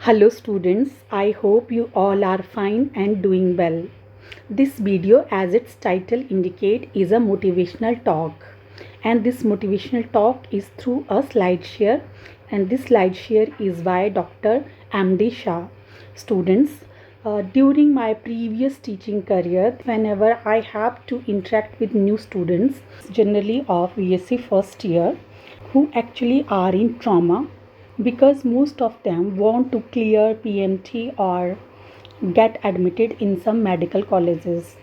Hello students, I hope you all are fine and doing well. This video, as its title indicate, is a motivational talk, and this motivational talk is through a slideshare, and this slideshare is by Dr. MD Shah. Students, during my previous teaching career, whenever I have to interact with new students, generally of BSc first year, who actually are in trauma, because most of them want to clear PMT or get admitted in some medical colleges,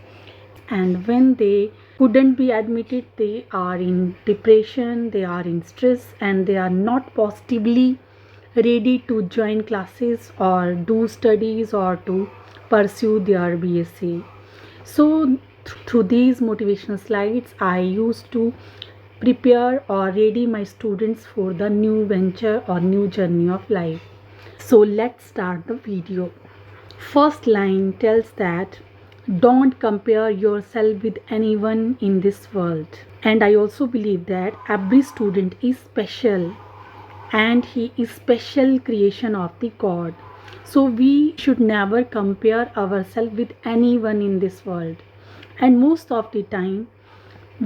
and when they couldn't be admitted, they are in depression, they are in stress, and they are not positively ready to join classes or do studies or to pursue their BSc. So through these motivational slides, I used to prepare or ready my students for the new venture or new journey of life. So let's start the video. First line tells that don't compare yourself with anyone in this world. And I also believe that every student is special and he is special creation of the God. So we should never compare ourselves with anyone in this world. And most of the time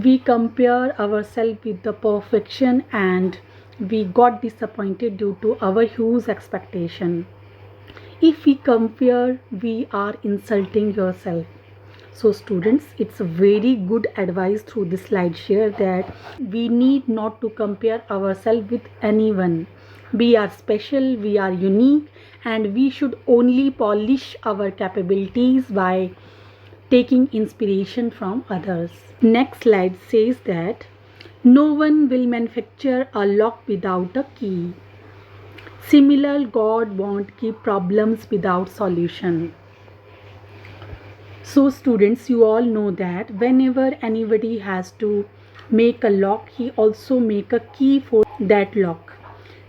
we compare ourselves with the perfection and we got disappointed due to our huge expectation. If we compare, we are insulting yourself. So students, it's a very good advice through this slideshare that we need not to compare ourselves with anyone. We are special, we are unique, and we should only polish our capabilities by taking inspiration from others. Next slide says that no one will manufacture a lock without a key. Similar, God won't keep problems without solution. So students, you all know that whenever anybody has to make a lock, he also make a key for that lock.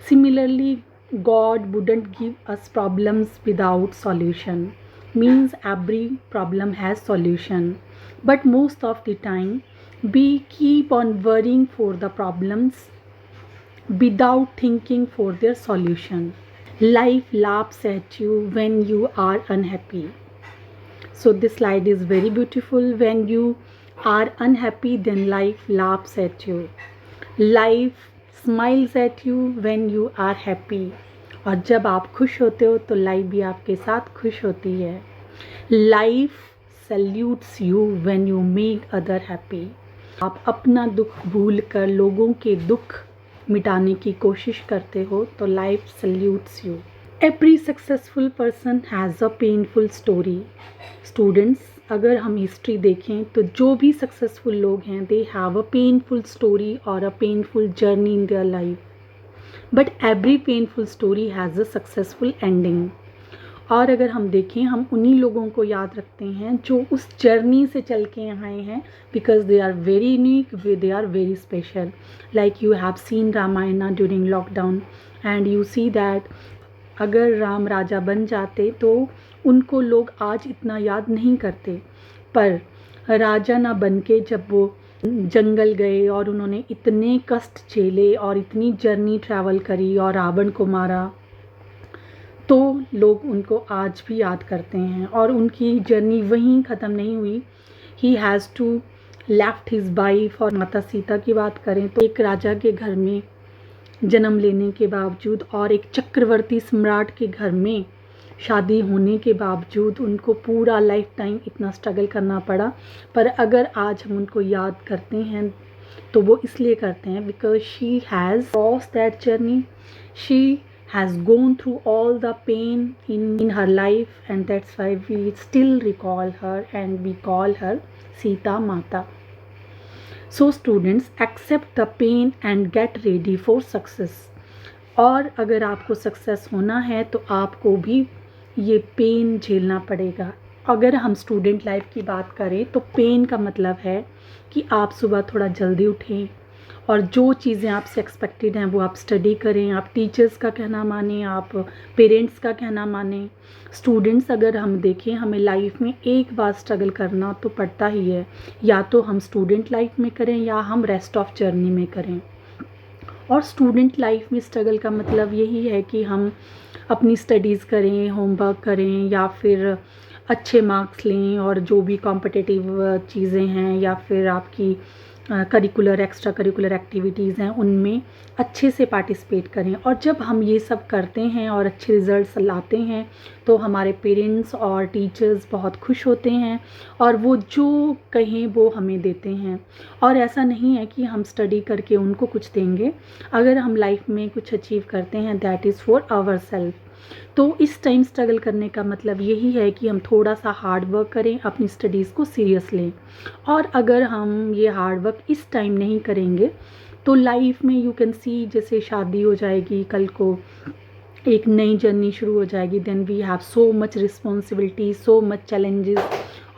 Similarly, God wouldn't give us problems without solution. Means every problem has solution. But most of the time, we keep on worrying for the problems without thinking for their solution. Life laughs at you when you are unhappy. So this slide is very beautiful. When you are unhappy, then life laughs at you. Life smiles at you when you are happy. और जब आप खुश होते हो तो life भी आपके साथ खुश होती है. Life salutes you when you make other happy. आप अपना दुख भूल कर लोगों के दुख मिटाने की कोशिश करते हो तो life salutes you. Every successful person has a painful story. Students, अगर हम हिस्ट्री देखें तो जो भी सक्सेसफुल लोग हैं they have a painful story और a painful journey in their life. But every painful story has a successful ending. और अगर हम देखें, हम उन्हीं लोगों को याद रखते हैं जो उस जर्नी से चल के आए हैं, because they are very unique, they are very special. Like you have seen Ramayana during lockdown and you see that अगर राम राजा बन जाते तो उनको लोग आज इतना याद नहीं करते, पर राजा ना बन के जब वो जंगल गए और उन्होंने इतने कष्ट झेले और इतनी जर्नी ट्रैवल करी और रावण को मारा, तो लोग उनको आज भी याद करते हैं. और उनकी जर्नी वहीं ख़त्म नहीं हुई. He has to left his wife. और माता सीता की बात करें तो एक राजा के घर में जन्म लेने के बावजूद और एक चक्रवर्ती सम्राट के घर में शादी होने के बावजूद उनको पूरा लाइफ टाइम इतना स्ट्रगल करना पड़ा. पर अगर आज हम उनको याद करते हैं तो वो इसलिए करते हैं because she has cross that journey. She has gone through all the pain in her life, and that's why we still recall her and we call her Sita Mata. So students, accept the pain and get ready for success. और अगर आपको success होना है तो आपको भी ये pen झेलना पड़ेगा. अगर हम स्टूडेंट लाइफ की बात करें तो पेन का मतलब है कि आप सुबह थोड़ा जल्दी उठें और जो चीज़ें आपसे एक्सपेक्टेड हैं वो आप स्टडी करें, आप टीचर्स का कहना मानें, आप पेरेंट्स का कहना मानें. स्टूडेंट्स, अगर हम देखें, हमें लाइफ में एक बार स्ट्रगल करना तो पड़ता ही है, या तो हम स्टूडेंट लाइफ में करें या हम रेस्ट ऑफ जर्नी में करें. और स्टूडेंट लाइफ में स्ट्रगल का मतलब यही है कि हम अपनी स्टडीज़ करें, होमवर्क करें या फिर अच्छे मार्क्स लें, और जो भी कॉम्पिटिटिव चीज़ें हैं या फिर आपकी करिकुलर एक्स्ट्रा करिकुलर एक्टिविटीज़ हैं उनमें अच्छे से पार्टिसिपेट करें। और जब हम ये सब करते हैं और अच्छे रिज़ल्ट्स लाते हैं तो हमारे पेरेंट्स और टीचर्स बहुत खुश होते हैं और वो जो कहें वो हमें देते हैं। और ऐसा नहीं है कि हम स्टडी करके उनको कुछ देंगे, अगर हम लाइफ में कुछ अचीव करते हैं that is for our self. तो इस टाइम स्ट्रगल करने का मतलब यही है कि हम थोड़ा सा हार्ड वर्क करें, अपनी स्टडीज़ को सीरियस लें। और अगर हम ये हार्ड वर्क इस टाइम नहीं करेंगे तो लाइफ में यू कैन सी, जैसे शादी हो जाएगी कल को, एक नई जर्नी शुरू हो जाएगी, then we have so much responsibility, so much challenges,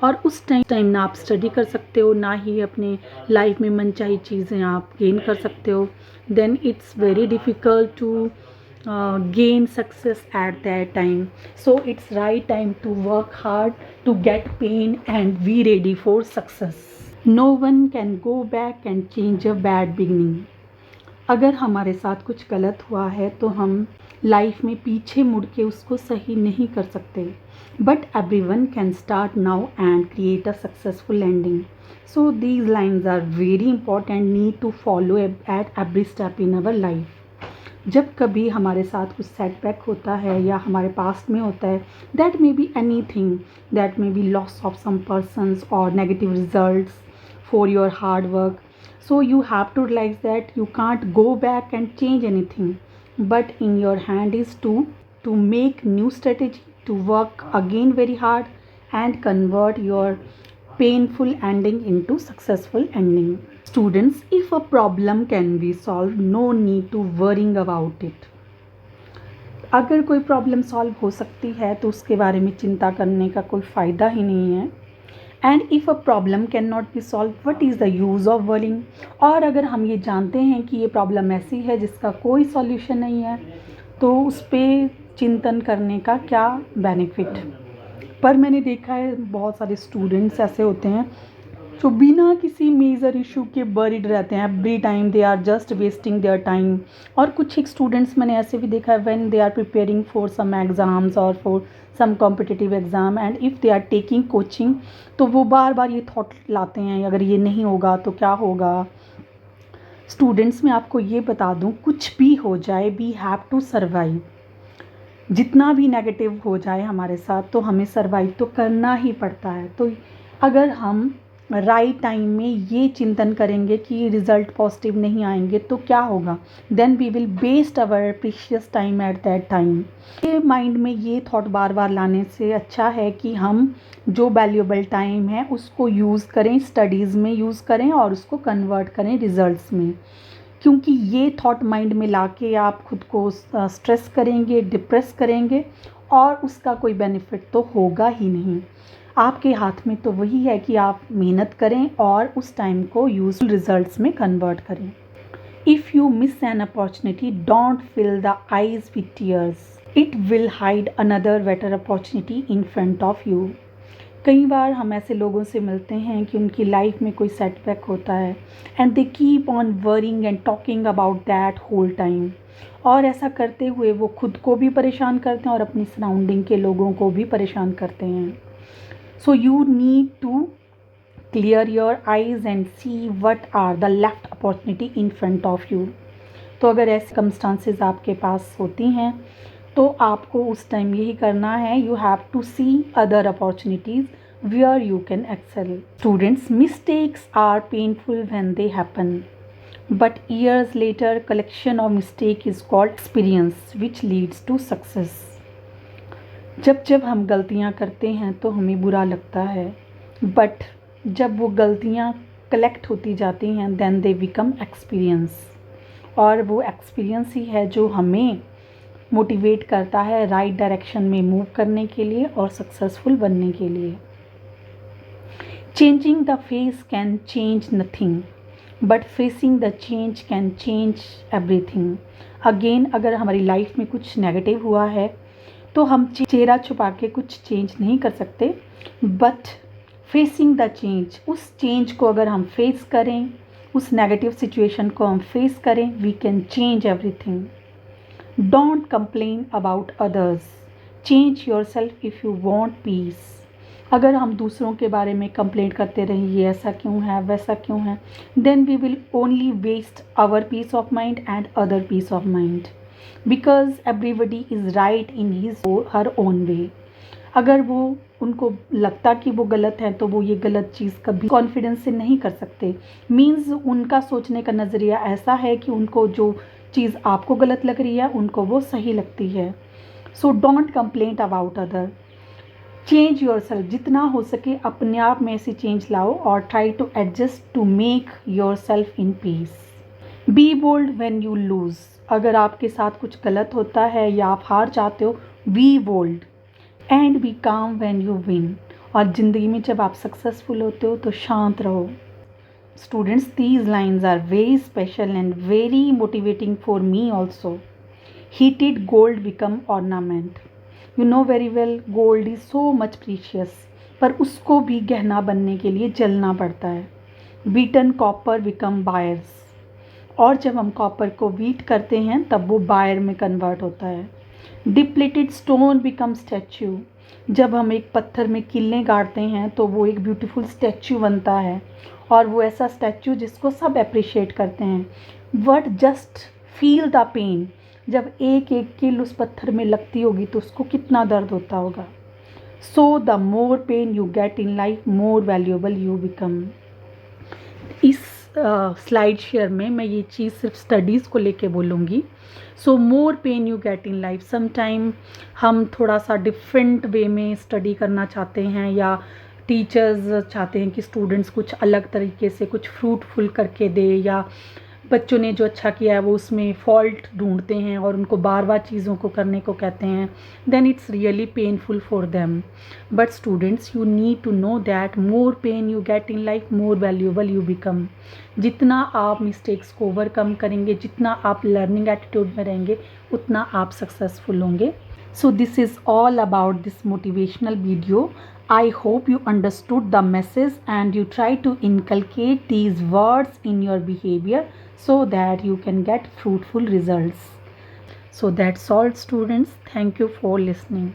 और उस टाइम ना आप स्टडी कर सकते हो ना ही अपने लाइफ में मनचाही चीज़ें आप गेन कर सकते हो। Then it's very difficult to gain success at that time. So it's right time to work hard to get pain and be ready for success. No one can go back and change a bad beginning. अगर हमारे साथ कुछ गलत हुआ है तो हम life में पीछे मुड़ के उसको सही नहीं कर सकते, but everyone can start now and create a successful ending. So these lines are very important, need to follow at every step in our life. जब कभी हमारे साथ कुछ सेटबैक होता है या हमारे पास्ट में होता है, that may be anything, that may be loss of some persons और negative results for your hard work. So you have to realize that you can't go back and change anything, but in your hand is to make new strategy, to work again very hard and convert your painful ending into successful ending. Students, if a problem can be solved, no need to worrying about it. अगर कोई problem solve हो सकती है तो उसके बारे में चिंता करने का कोई फ़ायदा ही नहीं है. And if a problem can not be solve, what is the use of worrying. और अगर हम ये जानते हैं कि ये प्रॉब्लम ऐसी है जिसका कोई सॉल्यूशन नहीं है तो उस पर चिंतन करने का क्या बेनिफिट. पर मैंने देखा है बहुत सारे स्टूडेंट्स ऐसे होते हैं जो बिना किसी मेजर इशू के बरीड रहते हैं. Every time they are just wasting their time. और कुछ एक स्टूडेंट्स मैंने ऐसे भी देखा है when they are preparing for some exams और for some competitive exam and if they are taking coaching, तो वो बार बार ये थॉट लाते हैं अगर ये नहीं होगा तो क्या होगा. स्टूडेंट्स, मैं आपको ये बता दूँ, कुछ भी हो जाए वी हैव टू सर्वाइव. जितना भी नेगेटिव हो जाए हमारे साथ तो हमें सर्वाइव तो करना ही पड़ता है. तो अगर हम राइट टाइम में ये चिंतन करेंगे कि रिज़ल्ट पॉजिटिव नहीं आएंगे तो क्या होगा, then we will waste our precious time at that time. ये माइंड में ये थॉट बार बार लाने से अच्छा है कि हम जो वैल्यूएबल टाइम है उसको यूज़ करें, स्टडीज़ में यूज़ करें और उसको कन्वर्ट करें रिज़ल्ट्स में. क्योंकि ये थॉट माइंड में लाके आप खुद को स्ट्रेस करेंगे, डिप्रेस करेंगे और उसका कोई बेनिफिट तो होगा ही नहीं. आपके हाथ में तो वही है कि आप मेहनत करें और उस टाइम को यूजफुल रिजल्ट्स में कन्वर्ट करें. If you miss an opportunity, don't fill the eyes with tears, it will hide another better opportunity in front of you. कई बार हम ऐसे लोगों से मिलते हैं कि उनकी लाइफ में कोई सेटबैक होता है and they keep on worrying and talking about that whole time. और ऐसा करते हुए वो खुद को भी परेशान करते हैं और अपनी सराउंडिंग के लोगों को भी परेशान करते हैं. So you need to clear your eyes and see what are the left opportunity in front of you. तो अगर ऐसे circumstances आपके पास होती हैं तो आपको उस टाइम यही करना है, you have to see other opportunities where you can excel. Students, mistakes are painful when they happen, but years later collection of mistake is called experience which leads to success. जब जब हम गलतियाँ करते हैं तो हमें बुरा लगता है, बट जब वो गलतियाँ कलेक्ट होती जाती हैं देन दे बिकम एक्सपीरियंस. और वो एक्सपीरियंस ही है जो हमें मोटिवेट करता है राइट डायरेक्शन में मूव करने के लिए और सक्सेसफुल बनने के लिए. Changing the face can change nothing, but facing the change can change everything. Again, अगर हमारी लाइफ में कुछ नेगेटिव हुआ है तो हम चेहरा छुपा के कुछ चेंज नहीं कर सकते, बट फेसिंग द चेंज, उस चेंज को अगर हम फेस करें उस नेगेटिव सिचुएशन को हम फेस करें, we can change everything. Don't complain about others, change yourself if you want peace. अगर हम दूसरों के बारे में कंप्लेंट करते रहें, ये ऐसा क्यों है, वैसा क्यों है, then we will only waste our peace of mind and other peace of mind, because everybody is right in his her own way. अगर वो उनको लगता कि वो गलत है तो वो ये गलत चीज़ कभी कॉन्फिडेंस से नहीं कर सकते. मीन्स उनका सोचने का नज़रिया ऐसा है कि उनको जो चीज़ आपको गलत लग रही है उनको वो सही लगती है. So don't complaint about other, change your self. जितना हो सके अपने आप में ऐसी चेंज लाओ और try to adjust to make yourself in peace. Be bold when you lose. अगर आपके साथ कुछ गलत होता है या आप हार जाते हो, बी बोल्ड. एंड बी काम व्हेन यू विन. और ज़िंदगी में जब आप सक्सेसफुल होते हो तो शांत रहो. Students, these lines are very special and very motivating for me also. Heated gold become ornament. You know very well gold is so much precious. पर उसको भी गहना बनने के लिए जलना पड़ता है. Beaten copper become buyers. और जब हम कॉपर को बीट करते हैं तब वो बायर में कन्वर्ट होता है. Depleted stone become statue. जब हम एक पत्थर में किल्ले गाड़ते हैं तो वो एक ब्यूटीफुल स्टैचू बनता है, और वो ऐसा स्टैचू जिसको सब अप्रिशिएट करते हैं. But just feel the pain. जब एक एक किल उस पत्थर में लगती होगी तो उसको कितना दर्द होता होगा. So the more pain you get in life, more valuable you become. इस स्लाइड शेयर में मैं ये चीज़ सिर्फ स्टडीज़ को लेके बोलूँगी. So more pain you get in life. Sometime हम थोड़ा सा डिफरेंट वे में स्टडी करना चाहते हैं, या टीचर्स चाहते हैं कि स्टूडेंट्स कुछ अलग तरीके से कुछ फ्रूटफुल करके दे, या बच्चों ने जो अच्छा किया है वो उसमें फॉल्ट ढूंढते हैं और उनको बार बार चीज़ों को करने को कहते हैं. Then it's really painful for them. But students, you need to know that more pain you get in life, more valuable you become. जितना आप मिस्टेक्स को ओवरकम करेंगे, जितना आप लर्निंग एटीट्यूड में रहेंगे, उतना आप सक्सेसफुल होंगे. So this is all about this motivational video. I hope you understood the message and you try to inculcate these words in your behavior so that you can get fruitful results. So that's all, students. Thank you for listening.